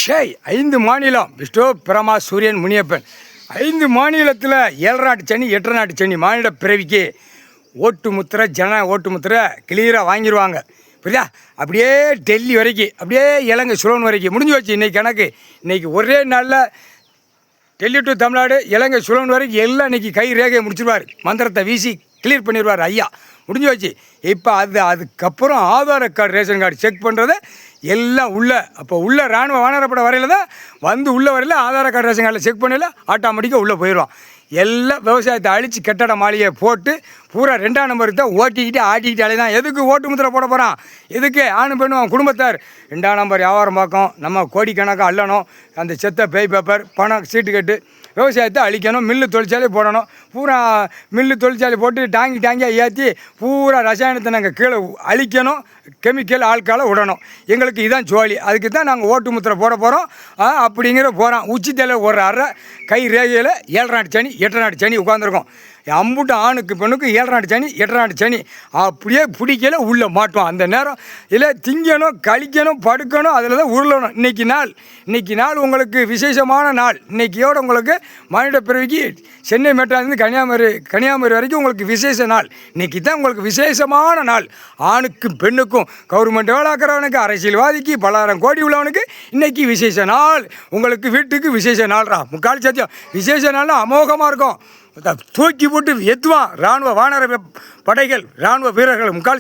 ஷேய் 5 மாநிலம் விஷ்ணு பிரமா சூரியன் முனியப்பன் 5 மாநிலத்தில் 7 நாட்டு சனி 8 நாட்டு சனி மாநில பிறவிக்கு ஓட்டு முத்திரை ஜன ஓட்டு முத்திரை கிளியராக வாங்கிடுவாங்க. புரியுதா? அப்படியே டெல்லி வரைக்கும் அப்படியே இலங்கை சுலோன் வரைக்கும் முடிஞ்சு வச்சு இன்றைக்கி கணக்கு. இன்றைக்கி ஒரே நாளில் டெல்லி டு தமிழ்நாடு இலங்கை சுலோன் வரைக்கும் எல்லாம் இன்றைக்கி கை ரேகையை முடிச்சிடுவார். மந்திரத்தை வீசி கிளியர் பண்ணிடுவார் ஐயா. முடிஞ்சு வச்சு இப்போ அதுக்கப்புறம் Aadhaar card ration card check பண்ணுறது எல்லாம் அப்போ உள்ள இராணுவ வானரப்பட வரையில் தான் வந்து உள்ள வரையில் ஆதார் கார்டு ரேஷன் கார்டில் செக் பண்ணல ஆட்டோமேட்டிக்காக உள்ளே போயிடுவோம். எல்லாம் விவசாயத்தை அழித்து கட்டட மாளிகையை போட்டு பூரா 2ஆம் நம்பருக்கு தான் ஓட்டிக்கிட்டு ஆட்டிக்கிட்டாலே தான். எதுக்கு ஓட்டு முத்திரை போட போகிறான்? எதுக்கு ஆணும் பெண்ணும் அவன் குடும்பத்தார் 2ஆம் நம்பர் வியாபாரம் பார்க்கும். நம்ம கோடிக்கணக்காக அள்ளணும். அந்த செத்த பேய் பேப்பர் பணம் சீட்டு கட்டு விவசாயத்தை அழிக்கணும். மில்லு தொழிற்சாலை போடணும். பூரா மில்லு தொழிற்சாலை போட்டு டாங்கியாக ஏற்றி பூரா ரசாயனத்தை நாங்கள் கீழே அழிக்கணும். கெமிக்கல் ஆட்களை விடணும். எங்களுக்கு இதுதான் ஜோலி. அதுக்கு தான் நாங்கள் ஓட்டு முத்திரை போட போகிறோம் அப்படிங்கிற போகிறோம். உச்சித்தலையில் ஒரு அரை கை ரேகையில் 7 நாட்டு சனி 8 நாட்டு சனி உட்காந்துருக்கோம். அம்புட்டு ஆணுக்கு பெண்ணுக்கு 7 நாட்டு சனி 8 நாட்டு சனி அப்படியே பிடிக்கல உள்ளே மாட்டோம். அந்த நேரம் இல்லை திங்கணும் கழிக்கணும் படுக்கணும் அதில் தான் உருளணும். இன்றைக்கி நாள் உங்களுக்கு விசேஷமான நாள். இன்றைக்கியோடு உங்களுக்கு மானிட பிறவிக்கு சென்னை மெட்ராலேருந்து கன்னியாகுமரி வரைக்கும் உங்களுக்கு விசேஷ நாள். இன்றைக்கி தான் உங்களுக்கு விசேஷமான நாள். ஆணுக்கும் பெண்ணுக்கும் கவர்மெண்ட் வேலைக்கிறவனுக்கு அரசியல்வாதிக்கு 10,000 கோடி உள்ளவனுக்கு இன்றைக்கி விசேஷ நாள். உங்களுக்கு வீட்டுக்கு விசேஷ நாள்ரா. முக்கால் சத்தியம் விசேஷ நாள்னா அமோகமாக இருக்கும். தூக்கி போட்டு எத்துவான் இராணுவ வானர படைகள் இராணுவ வீரர்கள் முக்கால்